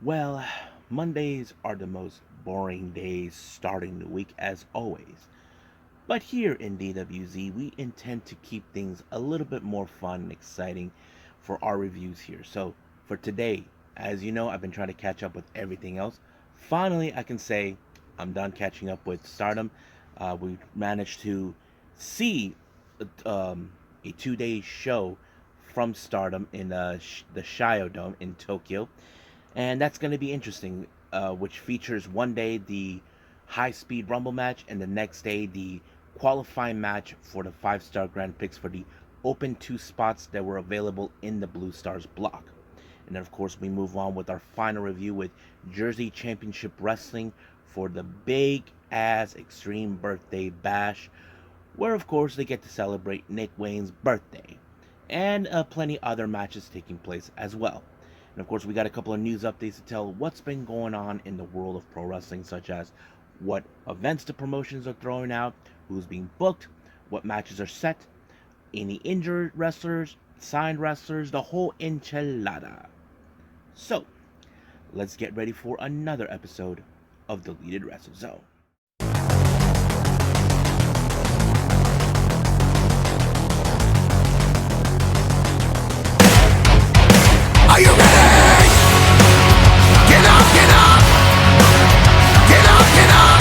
Well, Mondays are the most boring days starting the week as always. But here in DWZ, we intend to keep things a little bit more fun and exciting for our reviews here. So, for today, as you know, I've been trying to catch up with everything else. Finally, I can say I'm done catching up with Stardom. We managed to see a 2 day show from Stardom in the Shiodome in Tokyo, and that's going to be interesting. Which features one day the high speed rumble match, and the next day the qualifying match for the 5-star Grand Prix for the open two spots that were available in the Blue Stars block. And then, of course, we move on with our final review with Jersey Championship Wrestling for the big ass Extreme Birthday Bash, where, of course, they get to celebrate Nick Wayne's birthday, and plenty other matches taking place as well. And of course, we got a couple of news updates to tell what's been going on in the world of pro wrestling, such as what events the promotions are throwing out, who's being booked, what matches are set, any injured wrestlers, signed wrestlers, the whole enchilada. So, let's get ready for another episode of Deleted Wrestle Zone. Are you ready? Get up, get up! Get up, get up!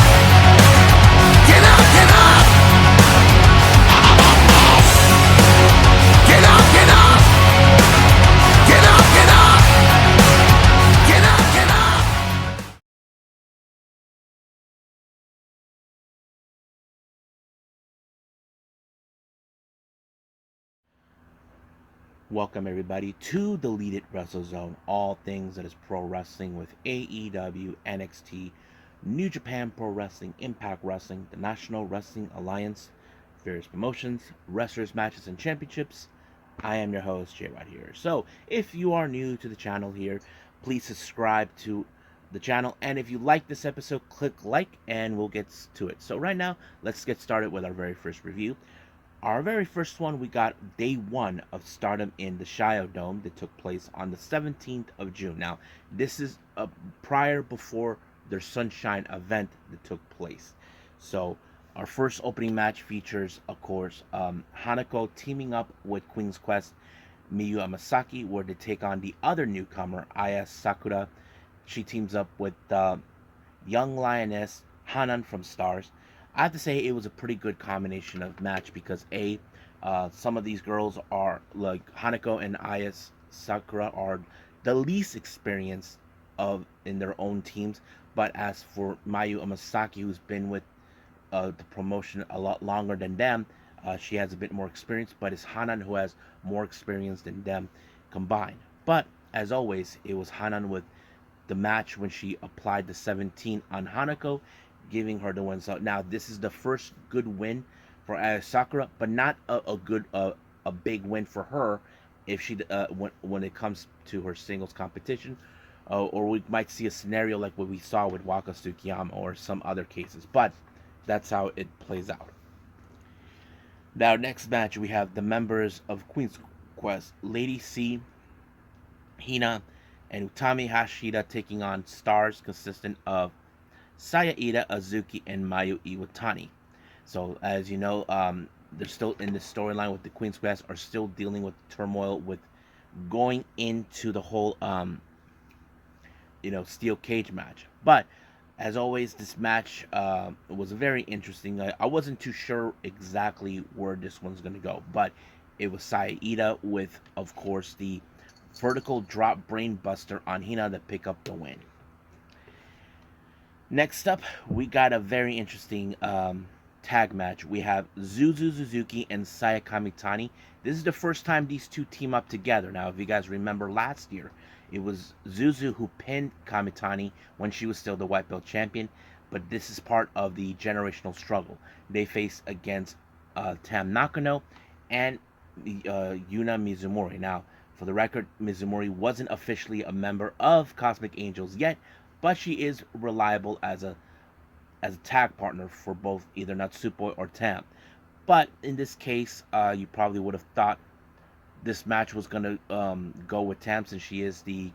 Get up, get up! Get up, get up! Get up, get up! Get up, get up! Welcome everybody to Deleted Wrestle Zone, all things that is pro wrestling with AEW, NXT, New Japan Pro Wrestling, Impact Wrestling, the National Wrestling Alliance, various promotions, wrestlers, matches, and championships. I am your host, Jay right here. So, if you are new to the channel here, please subscribe to the channel, and if you like this episode, click like and we'll get to it. So right now, let's get started with our very first review. Our very first one, we got day one of Stardom in the Shiodome that took place on the 17th of June. Now, this is before their Sunshine event that took place. So, our first opening match features, of course, Hanako teaming up with Queen's Quest Miyu Amasaki, where they take on the other newcomer, Aya Sakura. She teams up with young lioness Hanan from Stars. I have to say it was a pretty good combination of match because some of these girls are like Hanako and Ayas Sakura are the least experienced of in their own teams, but as for Mayu Amasaki, who's been with the promotion a lot longer than them, she has a bit more experience, but it's Hanan who has more experience than them combined. But as always, it was Hanan with the match when she applied the 17 on Hanako, giving her the win. So now this is the first good win for Aya Sakura, but not a big win for her if she when it comes to her singles competition. Or we might see a scenario like what we saw with Waka Tsukiyama or some other cases, but that's how it plays out. Now, next match we have the members of Queen's Quest, Lady C, Hina, and Utami Hashida taking on stars consistent of Saya Ida, Azuki, and Mayu Iwatani. So, as you know, they're still in the storyline with the Queen's Quest, are still dealing with turmoil with going into the whole, steel cage match. But as always, this match was very interesting. I wasn't too sure exactly where this one's going to go, but it was Saya Ida with, of course, the vertical drop brain buster on Hina to pick up the win. Next up, we got a very interesting tag match. We have Zuzu Suzuki and Saya Kamitani. This is the first time these two team up together. Now, if you guys remember last year, it was Zuzu who pinned Kamitani when she was still the white belt champion. But this is part of the generational struggle. They face against Tam Nakano and Yuna Mizumori. Now, for the record, Mizumori wasn't officially a member of Cosmic Angels yet, but she is reliable as a tag partner for both either Natsupoi or Tam. But in this case, you probably would have thought this match was gonna go with Tam since she is the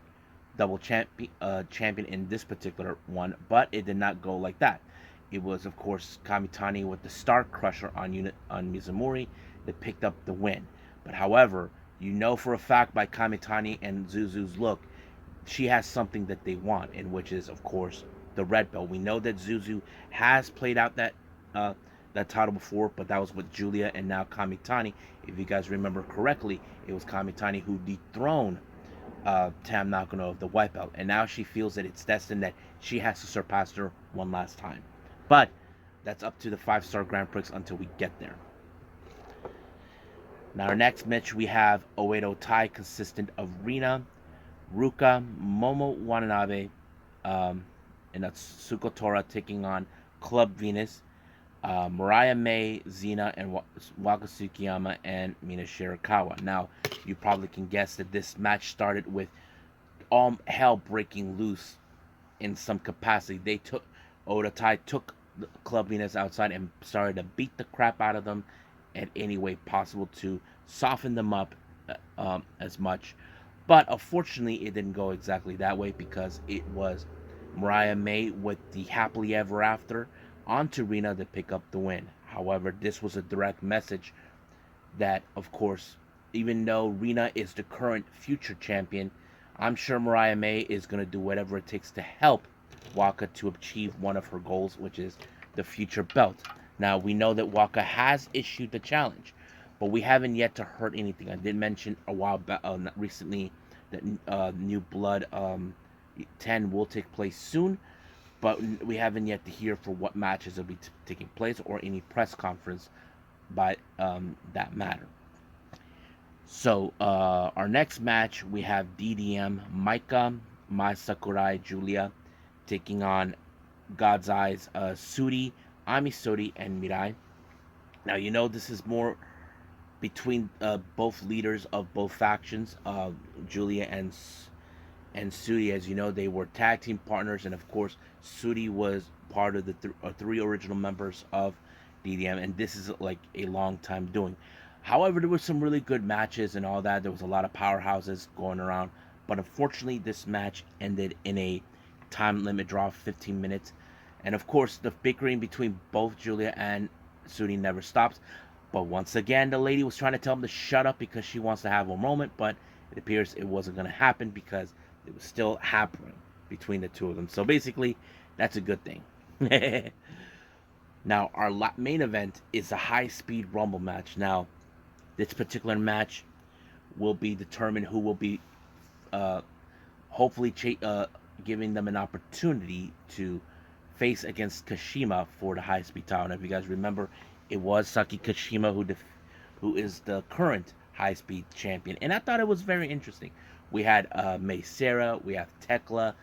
double champion in this particular one, but it did not go like that. It was, of course, Kamitani with the Star Crusher on Mizumori that picked up the win. But however, you know for a fact by Kamitani and Zuzu's look, she has something that they want, and which is, of course, the red belt. We know that Zuzu has played out that title before, but that was with Julia and now Kamitani. If you guys remember correctly, it was Kamitani who dethroned Tam Nakano of the white belt, and now she feels that it's destined that she has to surpass her one last time. But that's up to the 5-star Grand Prix until we get there. Now, our next match, we have Oedo Tai, consistent of Rina, Ruka, Momo Watanabe, and Atsuko Tora taking on Club Venus, Mariah May, Xena, and Waka Tsukiyama, and Mina Shirakawa. Now, you probably can guess that this match started with all hell breaking loose in some capacity. Oedo Tai took Club Venus outside and started to beat the crap out of them in any way possible to soften them up as much. But unfortunately, it didn't go exactly that way because it was Mariah May with the happily ever after onto Rina to pick up the win. However, this was a direct message that, of course, even though Rina is the current future champion, I'm sure Mariah May is going to do whatever it takes to help Waka to achieve one of her goals, which is the future belt. Now, we know that Waka has issued the challenge, but we haven't yet to heard anything. I did mention a while back, recently, that New Blood 10 will take place soon, but we haven't yet to hear for what matches will be taking place or any press conference by that matter. So our next match, we have DDM Maika, Mai Sakurai, Julia taking on God's Eyes, Suri, Ami Sori, and Mirai. Now, you know this is more between both leaders of both factions, Julia and Suri. As you know, they were tag team partners, and of course, Suri was part of the three original members of DDM, and this is like a long time doing. However, there were some really good matches and all that. There was a lot of powerhouses going around, but unfortunately, this match ended in a time limit draw of 15 minutes. And of course, the bickering between both Julia and Suri never stops. But once again, the lady was trying to tell him to shut up because she wants to have a moment, but it appears it wasn't going to happen because it was still happening between the two of them. So basically, that's a good thing. Now, our main event is a high-speed Rumble match. Now, this particular match will be determined who will be hopefully giving them an opportunity to face against Kashima for the high-speed title. And if you guys remember, it was Saki Kashima who is the current high-speed champion. And I thought it was very interesting. We had Mei Seira, we have Tekla,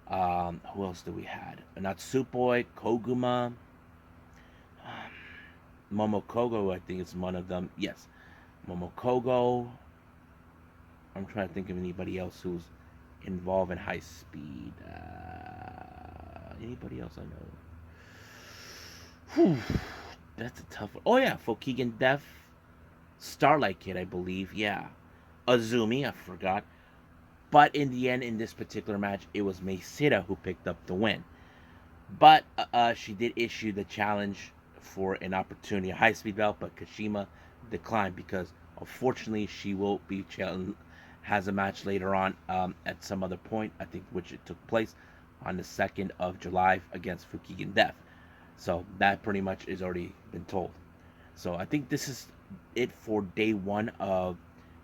who else do we had? Natsupoi, Koguma, Momokogo, I think is one of them. Yes, Momokogo. I'm trying to think of anybody else who's involved in high speed. Anybody else I know? Whew, that's a tough one. Oh yeah, Fokegan Def, Starlight Kid, I believe. Yeah, Azumi, I forgot. But in the end, in this particular match, it was Mei Seira who picked up the win. But she did issue the challenge for an opportunity, a high-speed belt, but Kashima declined because, unfortunately, she will be has a match later on at some other point, I think, which it took place on the 2nd of July against Fokegan Def. So that pretty much is already been told. So I think this is it for day 1 of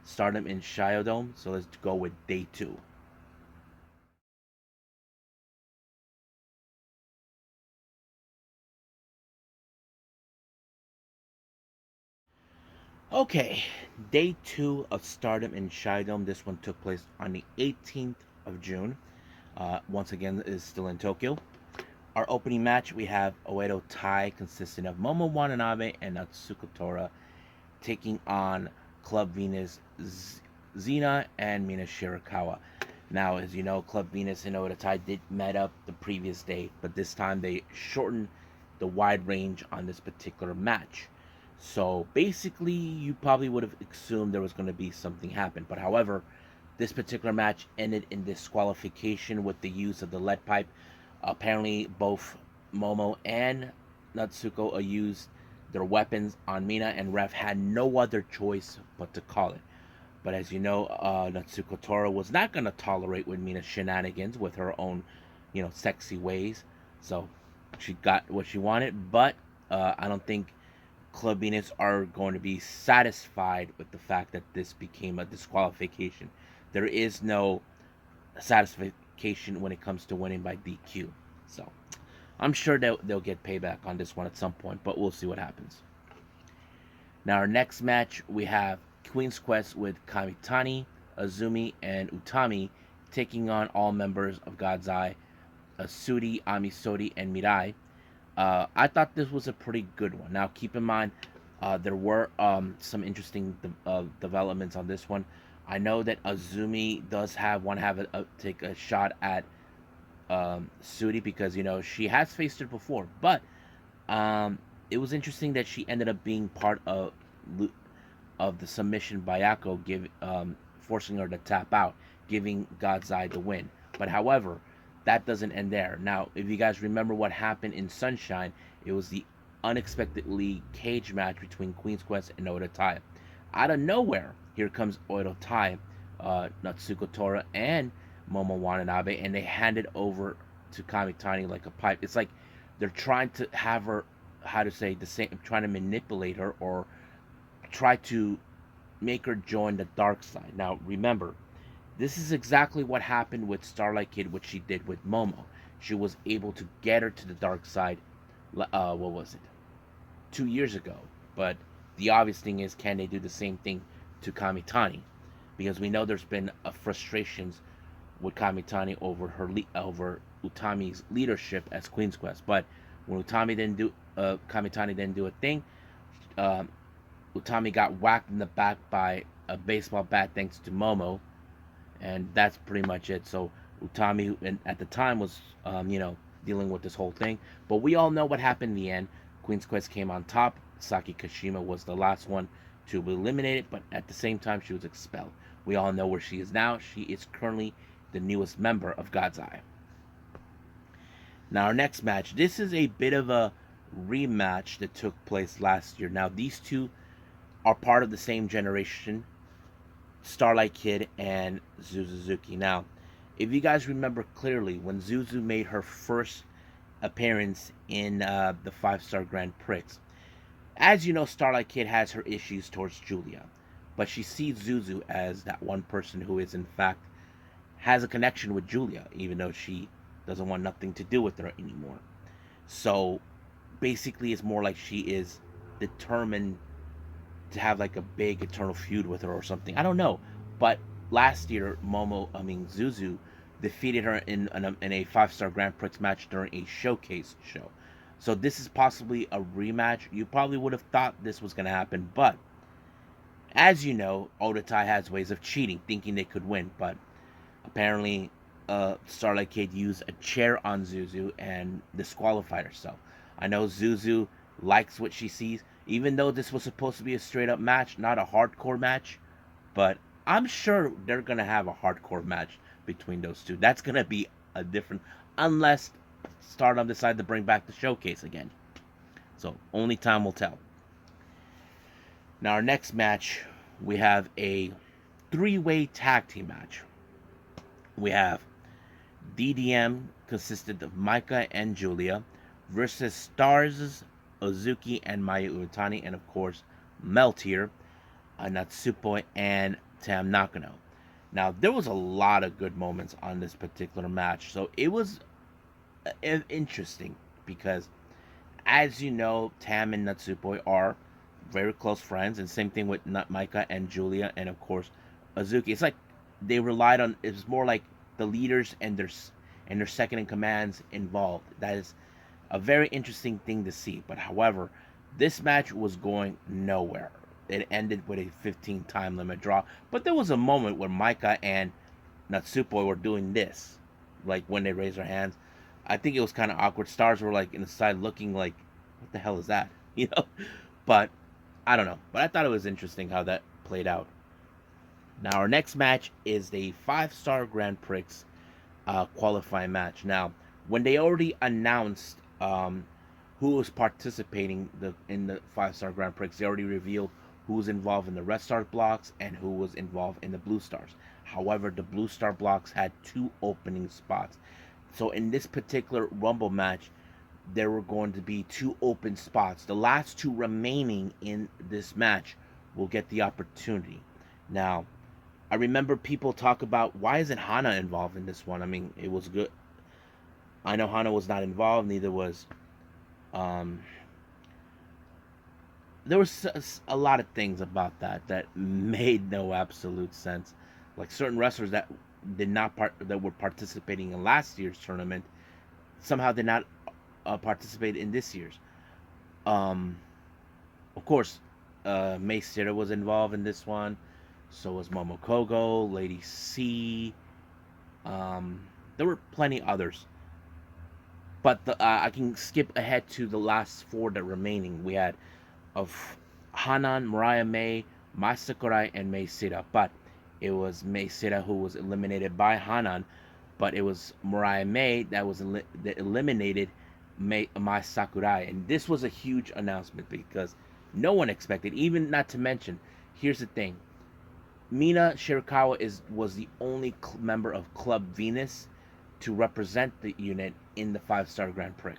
Stardom in Shiodome. So let's go with day 2. Okay, day 2 of Stardom in Shiodome. This one took place on the 18th of June. Once again, is still in Tokyo. Our opening match, we have Oedo Tai, consisting of Momo Watanabe and Atsuko Tora, taking on Club Venus, Xena, and Mina Shirakawa. Now, as you know, Club Venus and Oedo Tai did met up the previous day, but this time they shortened the wide range on this particular match. So basically, you probably would have assumed there was going to be something happen. But however, This particular match ended in disqualification with the use of the lead pipe. Apparently, both Momo and Natsuko used their weapons on Mina, and Ref had no other choice but to call it. But as you know, Natsuko Tora was not going to tolerate with Mina's shenanigans with her own, sexy ways. So she got what she wanted, but I don't think Club Venus are going to be satisfied with the fact that this became a disqualification. There is no satisfaction when it comes to winning by DQ. So I'm sure they'll get payback on this one at some point, but we'll see what happens. Now, our next match, we have Queen's Quest with Kamitani, Azumi, and Utami taking on all members of God's Eye, Asudi, Amisodi, and Mirai. I thought this was a pretty good one. Now, keep in mind, there were some interesting developments on this one. I know that Azumi does want to have take a shot at Sudi because she has faced her before, but it was interesting that she ended up being part of the submission by Yako, forcing her to tap out, giving God's Eye the win. But however, that doesn't end there. Now, if you guys remember what happened in Sunshine, it was the unexpectedly cage match between Queen's Quest and Oda Tai. Out of nowhere, here comes Oda Tai, Natsuko Tora, and Momo Watanabe, and they hand it over to Kamitani like a pipe. It's like they're trying to have her, trying to manipulate her or try to make her join the dark side. Now, remember, this is exactly what happened with Starlight Kid, what she did with Momo. She was able to get her to the dark side, what was it, 2 years ago. But the obvious thing is, can they do the same thing to Kamitani? Because we know there's been frustrations with Kamitani over Utami's leadership as Queen's Quest. But when Kamitani didn't do a thing, Utami got whacked in the back by a baseball bat thanks to Momo, and that's pretty much it. So Utami, at the time, was dealing with this whole thing. But we all know what happened in the end. Queen's Quest came on top. Saki Kashima was the last one to be eliminated, but at the same time, she was expelled. We all know where she is now. She is currently the newest member of God's Eye. Now, our next match. This is a bit of a rematch that took place last year. Now, these two are part of the same generation, Starlight Kid and Suzuki. Now, if you guys remember clearly, when Zuzu made her first appearance in the 5-Star Grand Prix, as you know, Starlight Kid has her issues towards Julia, but she sees Zuzu as that one person who is, in fact, has a connection with Julia, even though she doesn't want nothing to do with her anymore. So, basically, it's more like she is determined to have like a big eternal feud with her or something. I don't know. But last year, Zuzu defeated her in a 5-Star Grand Prix match during a showcase show. So this is possibly a rematch. You probably would have thought this was going to happen, but as you know, Oda Tai has ways of cheating, thinking they could win, but apparently Starlight Kid used a chair on Zuzu and disqualified herself. I know Zuzu likes what she sees, even though this was supposed to be a straight up match, not a hardcore match, but I'm sure they're going to have a hardcore match between those two. That's going to be a different, unless Stardom decide to bring back the showcase again. So only time will tell. Now, our next match, we have a 3-way tag team match. We have DDM, consisted of Maika and Julia, versus Stars, Ozuki and Maya Uotani, and of course Meltier, Natsupoi, and Tam Nakano. Now, there was a lot of good moments on this particular match, so it was interesting because, as you know, Tam and Natsupoi are very close friends, and same thing with Maika and Julia, and of course Ozuki. It's like they relied on, it was more like the leaders and their second in commands involved. That is a very interesting thing to see. But however, this match was going nowhere. It ended with a 15 time limit draw. But there was a moment where Maika and Natsupoi were doing this, like when they raised their hands. I think it was kind of awkward. Stars were like in the side looking like, what the hell is that? But I don't know. But I thought it was interesting how that played out. Now, our next match is the 5-star Grand Prix qualifying match. Now, when they already announced who was participating in the 5-star Grand Prix, they already revealed who was involved in the Red Star blocks and who was involved in the Blue Stars. However, the Blue Star blocks had 2 opening spots. So in this particular Rumble match, there were going to be 2 open spots. The last 2 remaining in this match will get the opportunity. Now, I remember people talk about, why isn't Hana involved in this one? I mean, it was good. I know Hana was not involved, neither was um there was a lot of things about that made no absolute sense. Like certain wrestlers that did not that were participating in last year's tournament somehow did not participate in this year's. Um, of course, May Sita was involved in this one. So was Momokogo, Lady C. There were plenty others, but I can skip ahead to the last 4 that remaining. We had of Hanan, Mariah May, Mai Sakurai, and May Sita. But it was May Sita who was eliminated by Hanan, but it was Mariah May that was that eliminated Mai Sakurai. And this was a huge announcement because no one expected, even not to mention, here's the thing. Mina Shirakawa was the only member of Club Venus to represent the unit in the 5-star Grand Prix.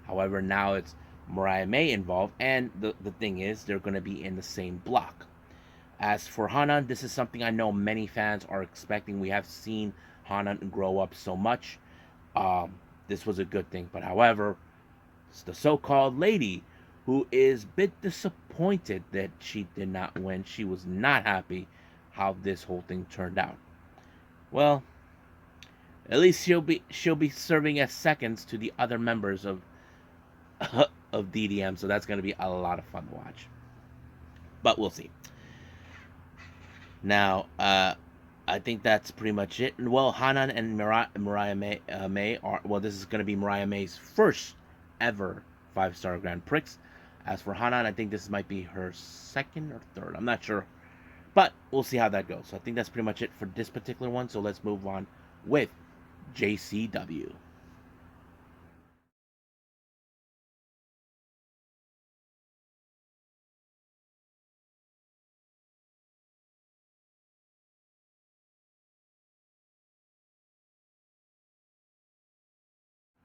However, now it's Mariah May involved, and the thing is, they're going to be in the same block. As for Hanan, this is something I know many fans are expecting. We have seen Hanan grow up so much. This was a good thing. But however, it's the so-called lady who is a bit disappointed that she did not win. She was not happy how this whole thing turned out. Well, at least she'll be serving as seconds to the other members of of DDM, so that's going to be a lot of fun to watch. But we'll see. Now, I think that's pretty much it. Well, Hanan and Mariah May are, well, this is going to be Mariah May's first ever 5-star Grand Prix. As for Hanan, I think this might be her second or third. I'm not sure. But we'll see how that goes. So I think that's pretty much it for this particular one. So let's move on with JCW.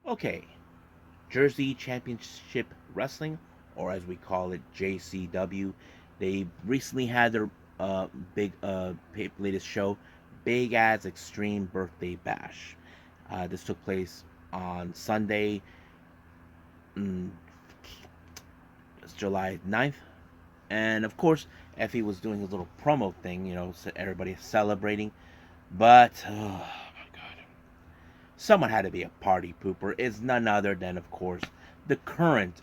Okay, Jersey Championship Wrestling, or as we call it, JCW. They recently had their big latest show, Big Ass Extreme Birthday Bash. This took place on Sunday, mm, it's July 9th. And of course, Effie was doing his little promo thing, so everybody celebrating. But, oh my god, someone had to be a party pooper. It's none other than, of course, the current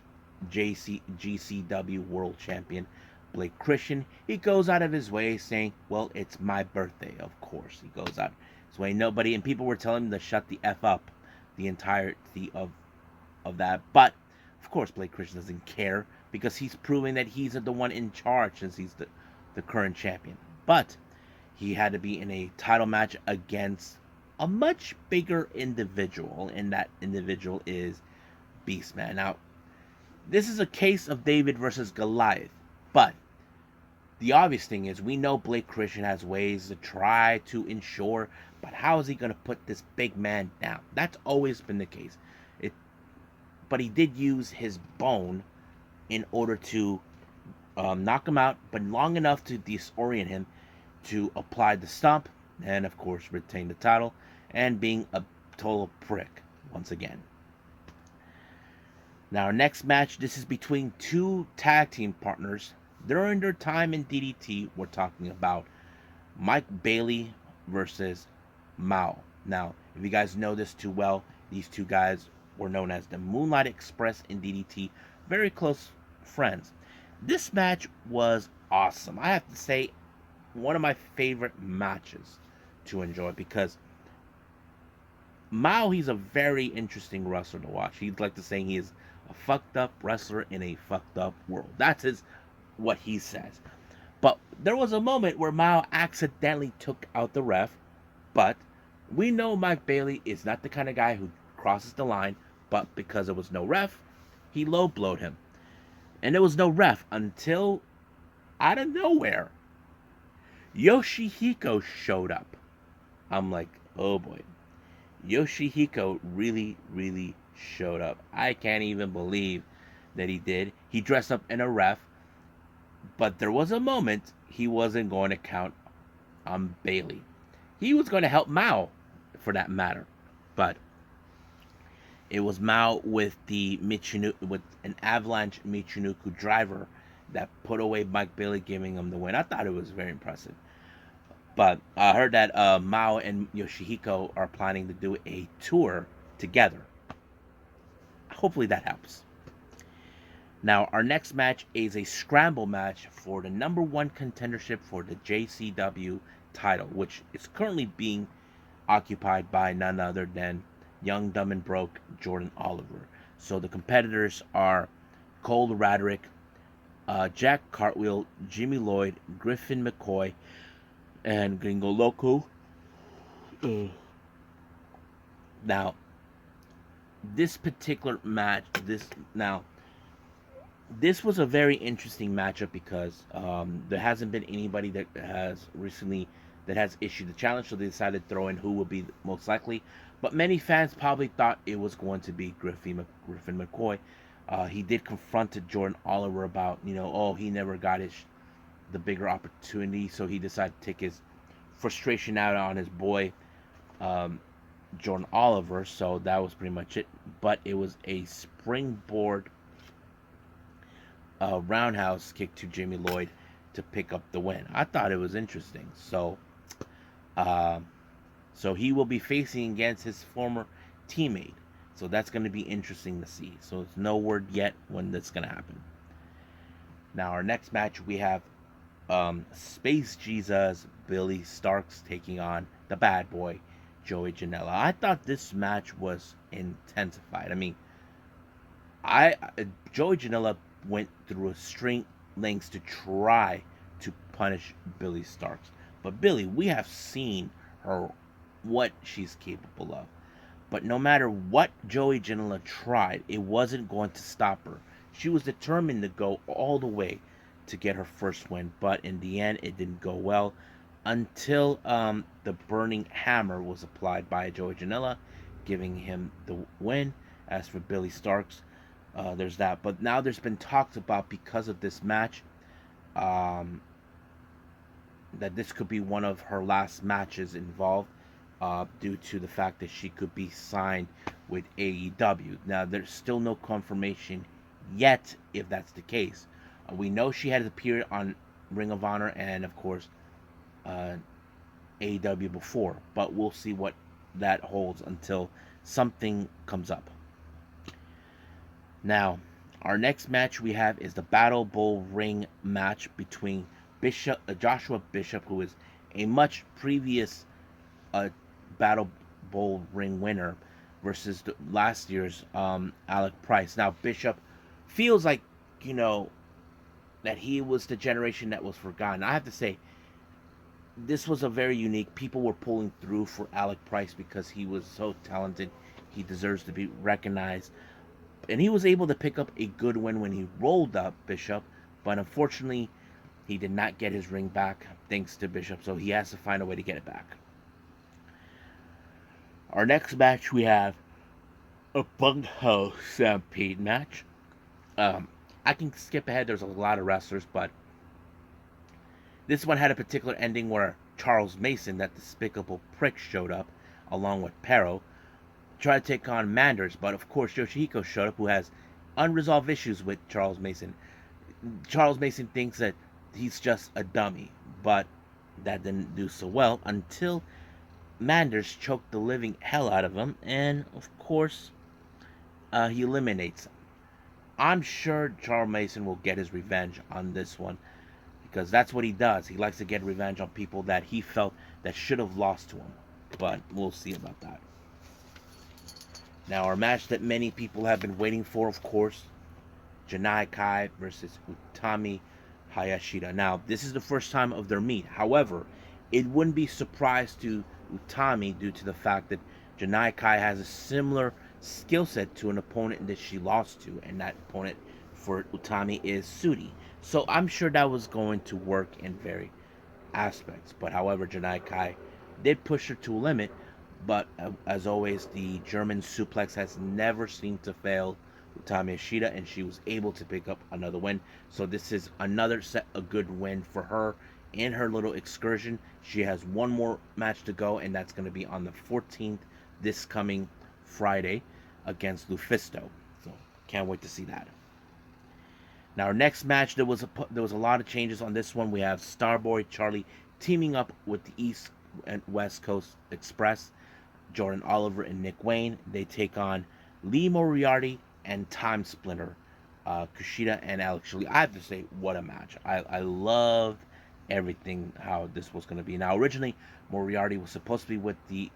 GCW World Champion, Blake Christian. He goes out of his way saying, well, it's my birthday, of course. He goes out his way. Nobody, and people were telling him to shut the F up the entirety of that. But, of course, Blake Christian doesn't care because he's proving that he's the one in charge since he's the current champion. But he had to be in a title match against a much bigger individual, and that individual is Beastman. Now, this is a case of David versus Goliath, but the obvious thing is we know Blake Christian has ways to try to ensure, but how is he going to put this big man down? That's always been the case. But he did use his bone in order to knock him out, but long enough to disorient him to apply the stomp, and of course retain the title, and being a total prick once again. Now our next match, this is between 2 tag team partners. During their time in DDT, we're talking about Mike Bailey versus Mao. Now, if you guys know this too well, these 2 guys were known as the Moonlight Express in DDT, very close friends. This match was awesome. I have to say, one of my favorite matches to enjoy because Mao, he's a very interesting wrestler to watch. He'd like to say he is a fucked up wrestler in a fucked up world. That's what he says. But there was a moment where Mao accidentally took out the ref. But we know Mike Bailey is not the kind of guy who crosses the line. But because there was no ref, he low blowed him. And there was no ref until out of nowhere, Yoshihiko showed up. I'm like, oh boy. Yoshihiko really, really showed up. I can't even believe that he did. He dressed up in a ref, but there was a moment he wasn't going to count on Bailey. He was going to help Mao, for that matter, but it was Mao with with an avalanche Michinoku driver that put away Mike Bailey, giving him the win. I thought it was very impressive. But I heard that Mao and Yoshihiko are planning to do a tour together. Hopefully that helps. Now, our next match is a scramble match for the number one contendership for the JCW title, which is currently being occupied by none other than Young, Dumb, and Broke Jordan Oliver. So the competitors are Cole Radrick, Jack Cartwheel, Jimmy Lloyd, Griffin McCoy, and Gringo Loco. Now, this particular match, this was a very interesting matchup because there hasn't been anybody that has issued the challenge, so they decided to throw in who would be most likely. But many fans probably thought it was going to be Griffin McCoy. He did confront Jordan Oliver about, he never got the bigger opportunity, so he decided to take his frustration out on his boy, Jordan Oliver. So that was pretty much it. But it was a springboard roundhouse kick to Jimmy Lloyd to pick up the win. I thought it was interesting. So he will be facing against his former teammate. So that's going to be interesting to see. So it's no word yet when that's going to happen. Now, our next match, we have Space Jesus Billy Starks taking on the bad boy Joey Janela. I thought this match was intensified. I mean, Joey Janela went through a string lengths to try to punish Billy Starks. But Billy, we have seen her, what she's capable of. But no matter what Joey Janela tried, it wasn't going to stop her. She was determined to go all the way to get her first win. But in the end, it didn't go well until the burning hammer was applied by Joey Janela, giving him the win. As for Billy Starks, there's that. But now there's been talks about, because of this match, that this could be one of her last matches involved, due to the fact that she could be signed with AEW. Now, there's still no confirmation yet if that's the case. We know she had appeared on Ring of Honor and, of course, AEW before, but we'll see what that holds until something comes up. Now, our next match we have is the Battle Bowl ring match between Joshua Bishop, who is a much previous Battle Bowl ring winner, versus last year's Alec Price. Now, Bishop feels like, that he was the generation that was forgotten. I have to say, this was a very unique. People were pulling through for Alec Price because he was so talented. He deserves to be recognized. And he was able to pick up a good win when he rolled up Bishop. But unfortunately, he did not get his ring back thanks to Bishop. So he has to find a way to get it back. Our next match, we have a Bunkhouse Stampede match. I can skip ahead. There's a lot of wrestlers, but this one had a particular ending where Charles Mason, that despicable prick, showed up along with Pero, tried to take on Manders, but of course Yoshihiko showed up, who has unresolved issues with Charles Mason. Charles Mason thinks that he's just a dummy, but that didn't do so well until Manders choked the living hell out of him, and of course he eliminates him. I'm sure Charles Mason will get his revenge on this one, because that's what he does. He likes to get revenge on people that he felt that should have lost to him. But we'll see about that. Now, our match that many people have been waiting for, of course, Janai Kai versus Utami Hayashida. Now, this is the first time of their meet. However, it wouldn't be surprised to Utami due to the fact that Janai Kai has a similar skill set to an opponent that she lost to, and that opponent for Utami is Sudi. So I'm sure that was going to work in very aspects. But however, Janai Kai did push her to a limit. But as always, the German suplex has never seemed to fail Utami Ashida, and she was able to pick up another win. So this is another set a good win for her in her little excursion. She has one more match to go, and that's going to be on the 14th, this coming Friday, against Lufisto. So can't wait to see that. Now our next match, there was a lot of changes on this one. We have Starboy Charlie teaming up with the East and West Coast Express, Jordan Oliver and Nick Wayne. They take on Lee Moriarty and Time Splinter, Kushida and Alex Shelley. I have to say, what a match! I loved everything how this was going to be. Now originally Moriarty was supposed to be with the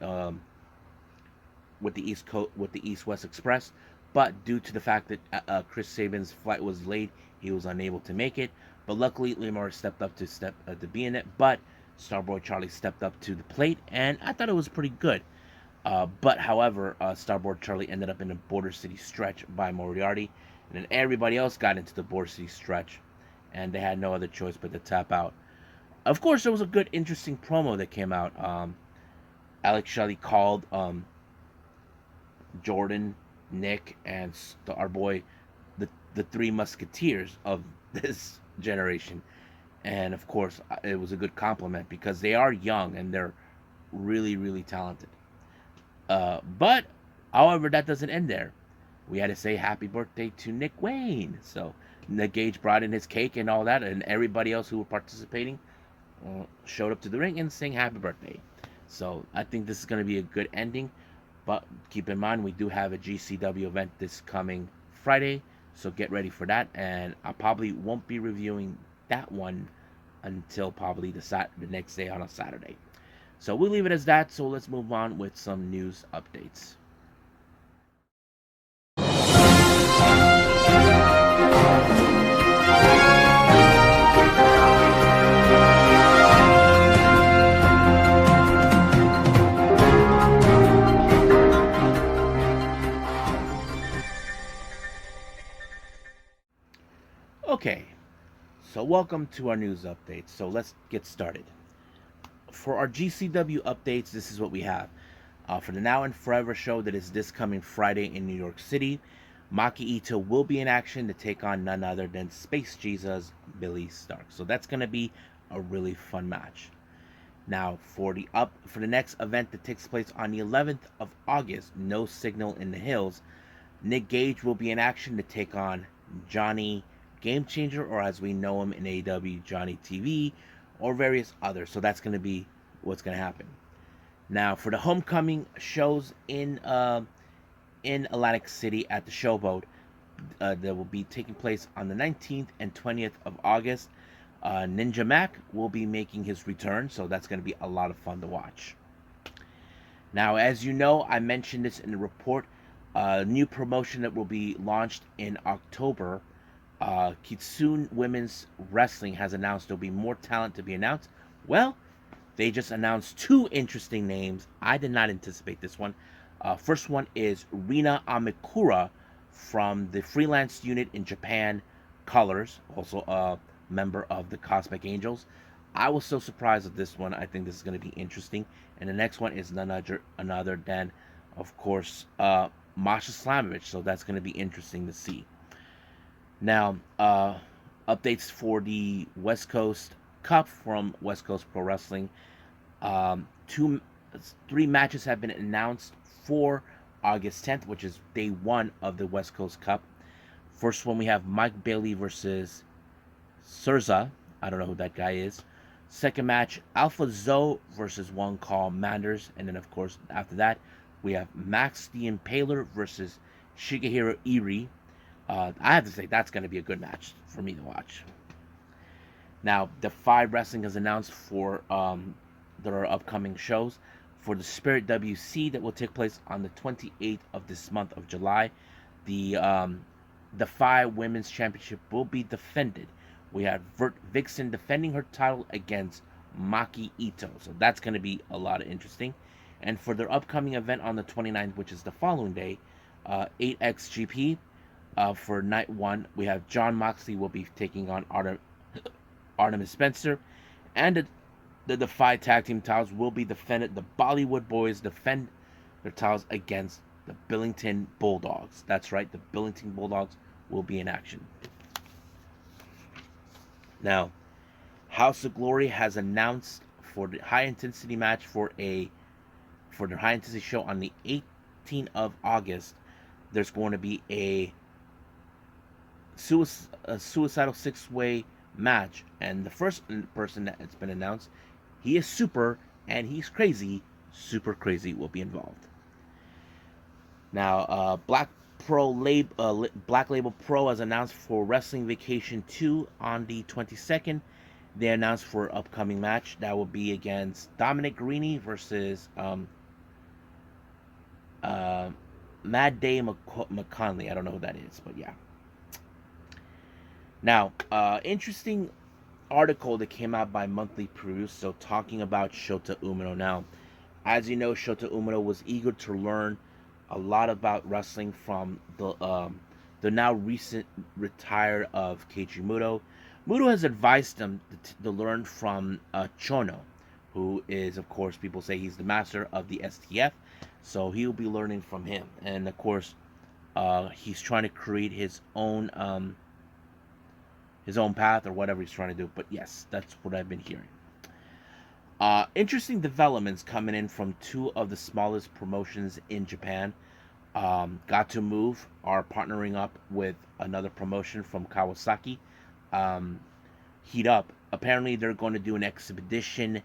East West Express, but due to the fact that Chris Sabin's flight was late, he was unable to make it. But luckily, Lamar stepped up to be in it. But Starboy Charlie stepped up to the plate, and I thought it was pretty good. But however, Starboy Charlie ended up in a Border City stretch by Moriarty, and then everybody else got into the Border City stretch, and they had no other choice but to tap out. Of course, there was a good, interesting promo that came out. Alex Shelley called Jordan, Nick, and our boy the three musketeers of this generation. And of course, it was a good compliment because they are young and they're really, really talented. But, however, that doesn't end there. We had to say happy birthday to Nick Wayne. So, Nick Gage brought in his cake and all that, and everybody else who were participating showed up to the ring and sang happy birthday. So, I think this is going to be a good ending. But keep in mind, we do have a GCW event this coming Friday. So get ready for that. And I probably won't be reviewing that one until probably the next day on a Saturday. So we'll leave it as that. So let's move on with some news updates. Okay, so welcome to our news updates. So let's get started. For our GCW updates, this is what we have. For the Now and Forever show that is this coming Friday in New York City, Maki Ito will be in action to take on none other than Space Jesus Billy Stark. So that's going to be a really fun match. Now, for the next event that takes place on the 11th of August, No Signal in the Hills, Nick Gage will be in action to take on Johnny Game Changer, or as we know him in AEW, Johnny TV, or various others. So that's going to be what's going to happen. Now, for the homecoming shows in Atlantic City at the Showboat, that will be taking place on the 19th and 20th of August. Ninja Mac will be making his return, so that's going to be a lot of fun to watch. Now, as you know, I mentioned this in the report, a new promotion that will be launched in October. Kitsune Women's Wrestling has announced there'll be more talent to be announced. Well, they just announced two interesting names. I did not anticipate this one. First one is Rina Amikura from the freelance unit in Japan, Colors, also a member of the Cosmic Angels. I was so surprised at this one. I think this is going to be interesting. And the next one is none other than, of course, Masha Slamovich. So that's going to be interesting to see. Now, updates for the West Coast Cup from West Coast Pro Wrestling. 3 matches have been announced for August 10th, which is day 1 of the West Coast Cup. First one, we have Mike Bailey versus Surza. I don't know who that guy is. Second match, Alpha Zoe versus One Call Manders. And then, of course, after that, we have Max the Impaler versus Shigehiro Iri. I have to say, that's going to be a good match for me to watch. Now, DEFY Wrestling has announced for their upcoming shows. For the Spirit WC that will take place on the 28th of this month of July, the DEFY Women's Championship will be defended we have Vixen defending her title against Maki Ito. So that's going to be a lot of interesting. And for their upcoming event on the 29th, which is the following day, 8XGP, for night one, we have John Moxley will be taking on Artemis Spencer. And the DEFY tag team titles will be defended. The Bollywood Boys defend their titles against the Billington Bulldogs. That's right, the Billington Bulldogs will be in action. Now, House of Glory has announced for the high intensity match for their high intensity show on the 18th of August. There's going to be a suicidal six-way match, and the first person that has been announced, he is super and he's crazy. Super crazy will be involved. Now, Black Label Pro has announced for Wrestling Vacation 2 on the 22nd. They announced for an upcoming match that will be against Dominic Guarini versus Mad Day McConley. I don't know who that is, but yeah. Now, interesting article that came out by Monthly Preview, so talking about Shota Umino. Now, as you know, Shota Umino was eager to learn a lot about wrestling from the now recent retired of Keiji Muto. Muto has advised him to learn from Chono, who is, of course, people say he's the master of the STF, so he'll be learning from him. And of course, he's trying to create his own path or whatever he's trying to do. But yes, that's what I've been hearing. Interesting developments coming in from two of the smallest promotions in Japan. Gatoh Move are partnering up with another promotion from Kawasaki, Heat Up. Apparently, they're going to do an expedition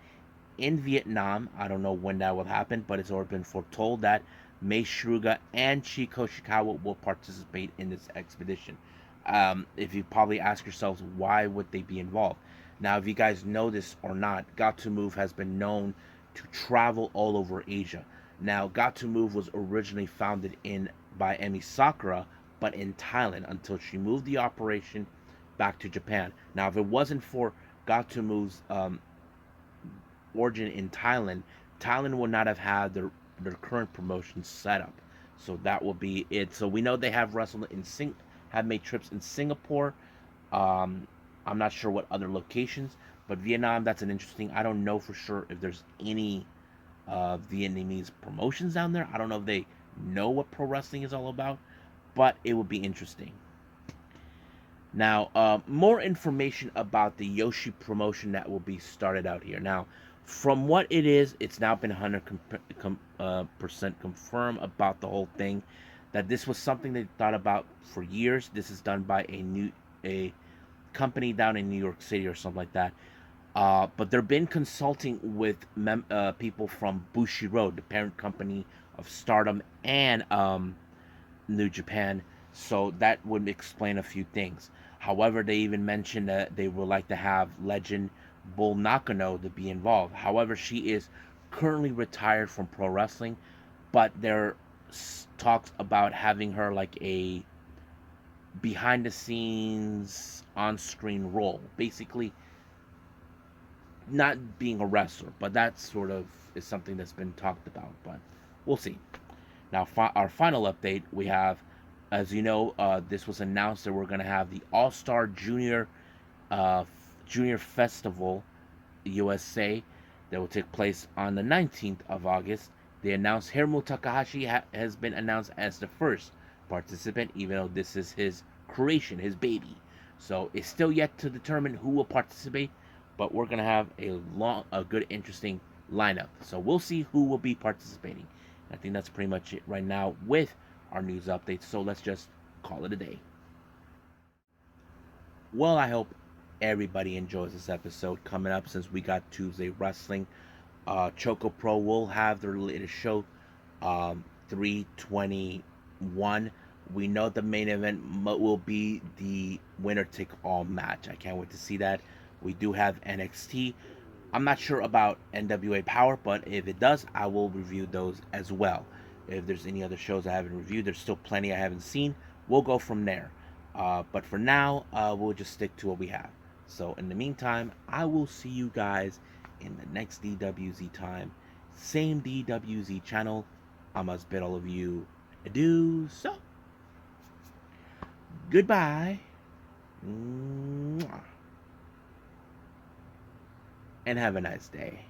in Vietnam. I don't know when that will happen, but it's already been foretold that Mei Shruga and Chiko Shikawa will participate in this expedition. If you probably ask yourselves, why would they be involved? Now, if you guys know this or not, Gatoh Move has been known to travel all over Asia. Now, Gatoh Move was originally founded by Emi Sakura, but in Thailand, until she moved the operation back to Japan. Now, if it wasn't for Gatoh Move's origin in Thailand, Thailand would not have had their current promotion set up. So that will be it. So we know they have wrestled have made trips in Singapore. I'm not sure what other locations, but Vietnam, that's an interesting. I don't know for sure if there's any Vietnamese promotions down there. I don't know if they know what pro wrestling is all about, but it would be interesting. Now, more information about the Joshi promotion that will be started out here. Now, from what it is, it's now been 100% confirmed about the whole thing, that this was something they thought about for years. This is done by a company down in New York City or something like that. But they've been consulting with people from Bushiroad, the parent company of Stardom and New Japan. So that would explain a few things. However, they even mentioned that they would like to have legend Bull Nakano to be involved. However, she is currently retired from pro wrestling, but there talks about having her like a behind the scenes on screen role, basically not being a wrestler, but that sort of is something that's been talked about, but we'll see. Now, our final update, we have, as you know, this was announced that we're going to have the All-Star Junior Festival USA that will take place on the 19th of August. They announced Hiromu Takahashi has been announced as the first participant, even though this is his creation, his baby. So it's still yet to determine who will participate, but we're going to have a good, interesting lineup. So we'll see who will be participating. I think that's pretty much it right now with our news updates. So let's just call it a day. Well, I hope everybody enjoys this episode coming up, since we got Tuesday Wrestling. Choco Pro will have their latest show, 321. We know the main event will be the winner take all match. I can't wait to see that. We do have NXT. I'm not sure about NWA Power, but if it does, I will review those as well. If there's any other shows I haven't reviewed, there's still plenty I haven't seen. We'll go from there. But for now, we'll just stick to what we have. So in the meantime, I will see you guys in the next DWZ time. Same DWZ channel. I must bid all of you adieu. So, goodbye. Mwah. And have a nice day.